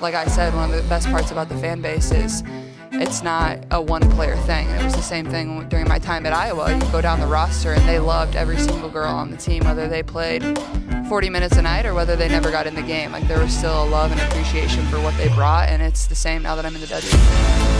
Like I said, one of the best parts about the fan base is it's not a one-player thing. It was the same thing during my time at Iowa. You go down the roster and they loved every single girl on the team, whether they played 40 minutes a night or whether they never got in the game. Like, there was still a love and appreciation for what they brought, and it's the same now that I'm in the W.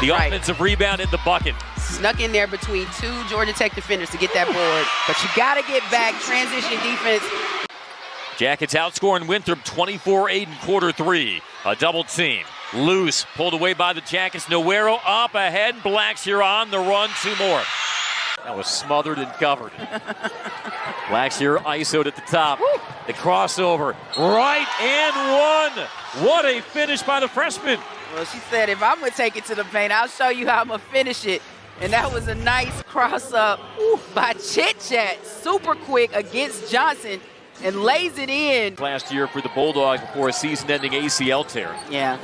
The offensive rebound in the bucket. Snuck in there between two Georgia Tech defenders to get that board. But you got to get back. Transition defense. Jackets outscoring Winthrop 24-8 in quarter three. A double team. Loose. Pulled away by the Jackets. Nowero up ahead. Blackshear on the run. Two more. That was smothered and covered. Blackshear ISO'd at the top. Woo. The crossover. Right and one. What a finish by the freshman. Well, she said, if I'm going to take it to the paint, I'll show you how I'm going to finish it. And that was a nice cross-up by Chit Chat. Super quick against Johnson and lays it in. Last year for the Bulldogs before a season-ending ACL tear. Yeah,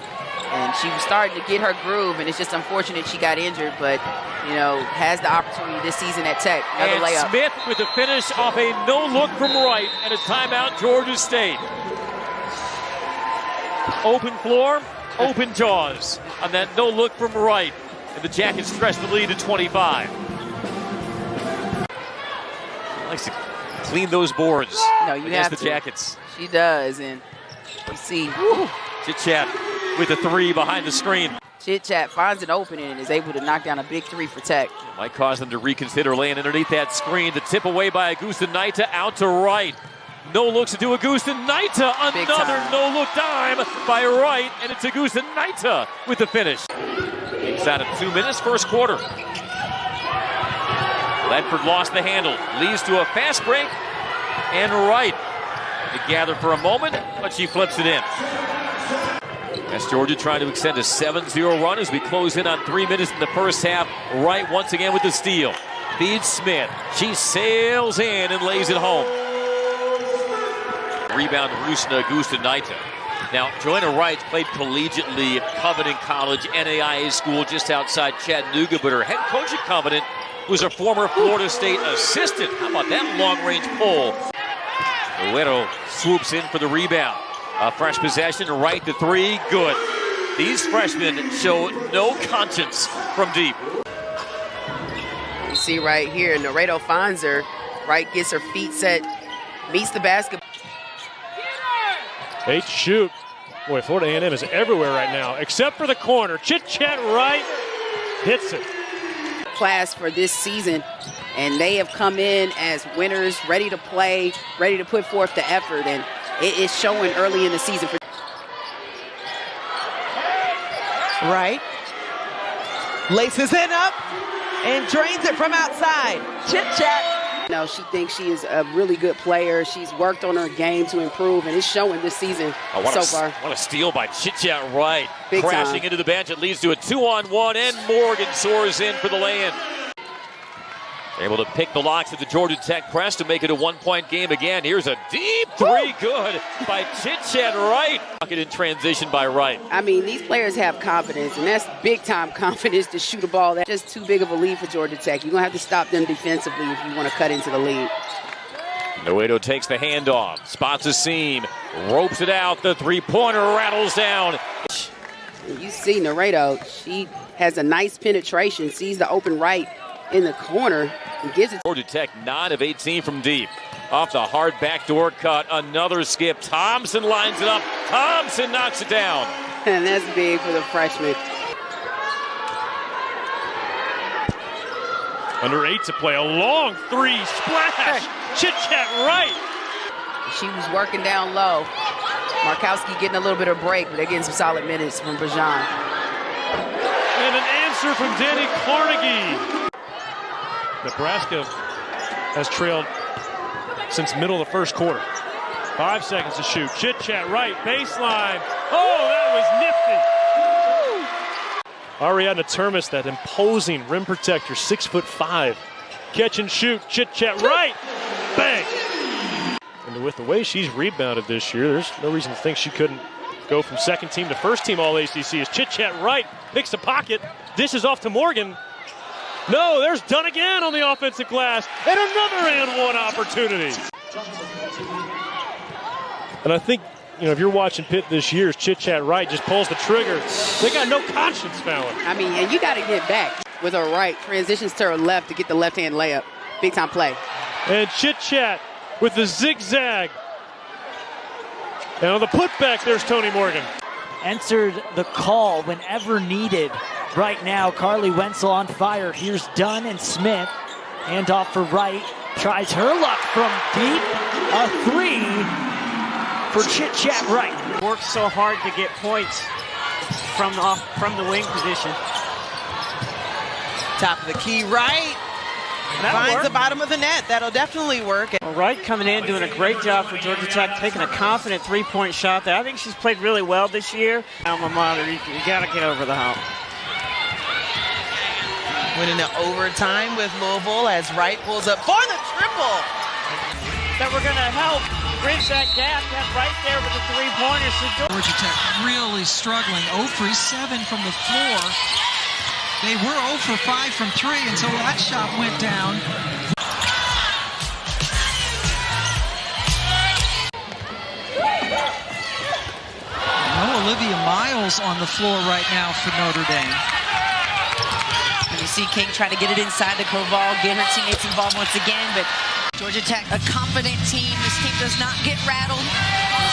and she was starting to get her groove, and it's just unfortunate she got injured, but, you know, has the opportunity this season at Tech. Another and layup. Smith with the finish off a no-look from Wright and a timeout, Georgia State. Open floor. Open jaws on that no-look from Wright. And the Jackets stretch the lead to 25. Likes to clean those boards against the Jackets. She does, and you see Chit Chat with a three behind the screen. Chit Chat finds an opening and is able to knock down a big three for Tech. Might cause them to reconsider laying underneath that screen. The tip away by Augusta Naita out to Wright. No looks to do Augusta Naita. Another no-look dime by Wright, and it's Augusta Naita with the finish. Inside of 2 minutes, first quarter. Ledford lost the handle. Leads to a fast break, and Wright to gather for a moment, but she flips it in. That's Georgia trying to extend a 7-0 run as we close in on 3 minutes in the first half. Wright once again with the steal. Feeds Smith. She sails in and lays it home. Rebound to Rusna Augusta Naita. Now, Joanna Wright played collegiately at Covenant College, NAIA school just outside Chattanooga, but her head coach at Covenant was a former Florida State assistant. How about that long-range pull? Nowero swoops in for the rebound. A fresh possession, Wright the three, good. These freshmen show no conscience from deep. You see right here, Nowero finds her. Wright gets her feet set, meets the basket. They shoot. Boy, Florida A&M is everywhere right now, except for the corner. Chit Chat Wright hits it. Class for this season, and they have come in as winners, ready to play, ready to put forth the effort, and it is showing early in the season. Wright laces it up and drains it from outside. Chit Chat. No, she thinks she is a really good player. She's worked on her game to improve, and it's showing this season so far. What a steal by Chit Chat Wright. Big Crashing time. into the bench. It leads to a 2-on-1, and Morgan soars in for the lay-in. Able to pick the locks at the Georgia Tech press to make it a one-point game again. Here's a deep three, good by Chit Chat Wright. Bucket in transition by Wright. I mean, these players have confidence, and that's big-time confidence to shoot a ball. That's just too big of a lead for Georgia Tech. You're going to have to stop them defensively if you want to cut into the lead. Nowero takes the handoff, spots a seam, ropes it out. The three-pointer rattles down. You see Nowero, she has a nice penetration, sees the open right in the corner and gives it. Georgia Tech 9 of 18 from deep. Off the hard backdoor cut, another skip. Thompson lines it up. Thompson knocks it down. And that's big for the freshman. Under 8 to play, a long three, splash. Chit Chat Wright. She was working down low. Markowski getting a little bit of break, but they're getting some solid minutes from Bajan. And an answer from Danny Carnegie. Nebraska has trailed since middle of the first quarter. 5 seconds to shoot. Chit Chat right, baseline. Oh, that was nifty. Ariadna Termes, that imposing rim protector, 6'5". Catch and shoot. Chit Chat right. Bang. And with the way she's rebounded this year, there's no reason to think she couldn't go from second team to first team all ACC. As Chit Chat right picks a pocket, dishes off to Morgan. No, there's Dunn again on the offensive glass, and another and one opportunity. And I think, you know, if you're watching Pitt this year, Chit Chat right just pulls the trigger. They got no conscience fouling. I mean, and you got to get back with her right. Transitions to her left to get the left-hand layup. Big time play. And Chit Chat with the zigzag. And on the putback, there's Tony Morgan. Entered the call whenever needed. Right now, Carly Wenzel on fire. Here's Dunn and Smith. Hand off for Wright. Tries her luck from deep. A three for Chit Chat Wright. Works so hard to get points from the wing position. Top of the key, Wright. Finds the bottom of the net. That'll definitely work. Well, Wright coming in, doing a great job for Georgia Tech, taking a confident three-point shot there. I think she's played really well this year. Alma mater, you got to get over the hump. Winning the overtime with Louisville as Wright pulls up for the triple. That we're going to help bridge that gap. Got right there with the three-pointer. So Georgia Tech really struggling. 0 for 7 from the floor. They were 0 for 5 from 3 until that shot went down. No Olivia Miles on the floor right now for Notre Dame. And you see King try to get it inside the Koval, get her teammates involved once again, but Georgia Tech, a confident team. This team does not get rattled,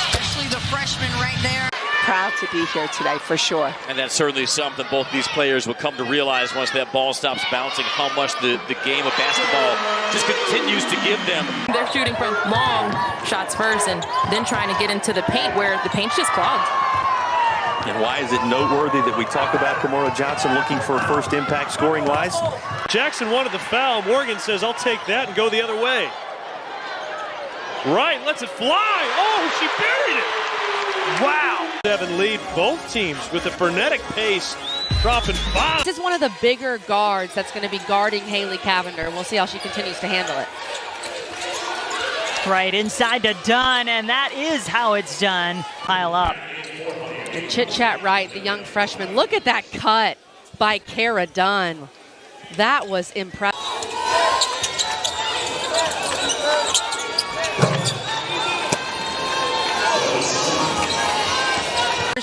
especially the freshman right there. Proud to be here today, for sure. And that's certainly something both these players will come to realize once that ball stops bouncing, how much the game of basketball just continues to give them. They're shooting from long shots first and then trying to get into the paint where the paint's just clogged. And why is it noteworthy that we talk about Kamora Johnson looking for a first impact scoring-wise? Jackson wanted the foul. Morgan says, I'll take that and go the other way. Wright lets it fly. Oh, she buried it. Wow. 7 lead, both teams with a frenetic pace, dropping bombs. This is one of the bigger guards that's going to be guarding Haley Cavender, and we'll see how she continues to handle it. Right inside to Dunn, and that is how it's done. Pile up. And Chit Chat Wright, the young freshman. Look at that cut by Kara Dunn. That was impressive.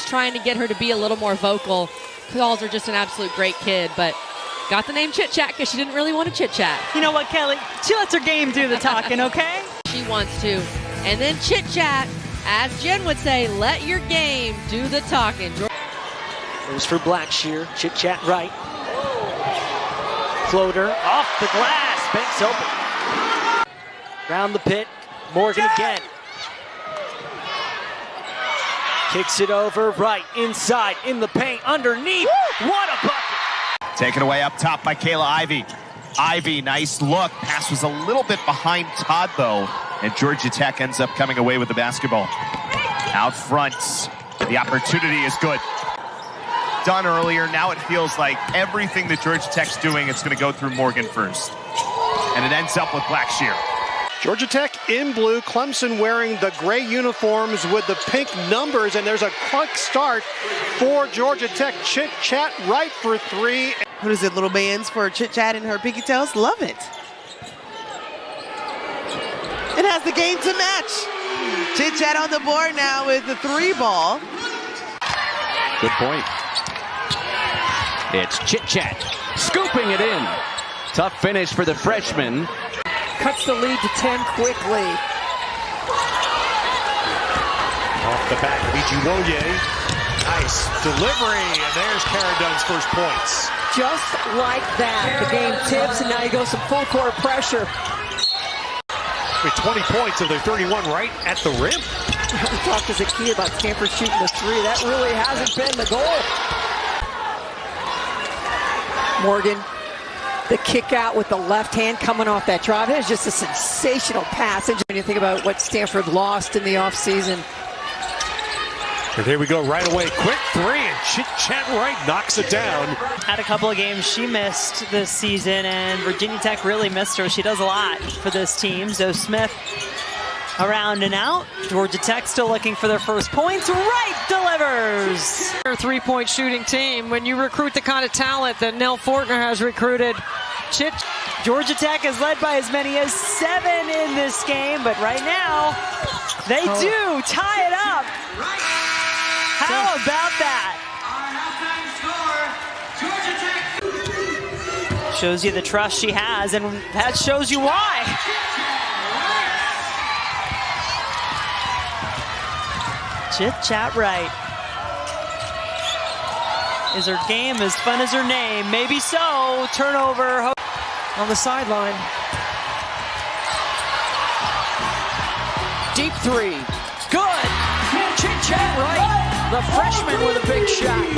Trying to get her to be a little more vocal. Calls her just an absolute great kid, but got the name Chit Chat because she didn't really want to chit chat. You know what, Kelly? She lets her game do the talking, okay? She wants to. And then Chit Chat, as Jen would say, let your game do the talking. Goes for Blackshear. Chit Chat right. Floater off the glass. Banks open. Round the pit. Morgan again. Kicks it over, right, inside, in the paint, underneath. Woo! What a bucket! Taken away up top by Kayla Ivey. Ivey, nice look. Pass was a little bit behind Todd, though, and Georgia Tech ends up coming away with the basketball. Out front, the opportunity is good. Done earlier, now it feels like everything that Georgia Tech's doing, it's going to go through Morgan first. And it ends up with Blackshear. Georgia Tech in blue, Clemson wearing the gray uniforms with the pink numbers, and there's a quick start for Georgia Tech. Chit Chat right for 3. What is it, little bands for Chit Chat and her pinky tails? Love it. It has the game to match. Chit Chat on the board now with the 3 ball. Good point. It's Chit Chat scooping it in. Tough finish for the freshman. Cuts the lead to 10 quickly. Off the back of Ijiwoye. Nice delivery, and there's Kara Dunn's first points. Just like that, the game tips, and now you go some full court pressure. With 20 points of their 31 right at the rim. We talked as a key about Stanford shooting the 3. That really hasn't been the goal. Morgan the kick out with the left hand coming off that drive. It was just a sensational pass. And when you think about what Stanford lost in the offseason. And here we go right away. Quick three, and Chit Chat Wright knocks it down. Had a couple of games she missed this season, and Virginia Tech really missed her. She does a lot for this team. So Smith around and out. Georgia Tech still looking for their first points. Wright delivers. Their three-point shooting team, when you recruit the kind of talent that Nell Fortner has recruited, Georgia Tech is led by as many as 7 in this game, but right now they do tie it up. How about that? Shows you the trust she has, and that shows you why. Chit Chat Wright. Is her game as fun as her name? Maybe so. Turnover on the sideline. Deep three. Good. Chit Chat Wright, the freshman with a big shot.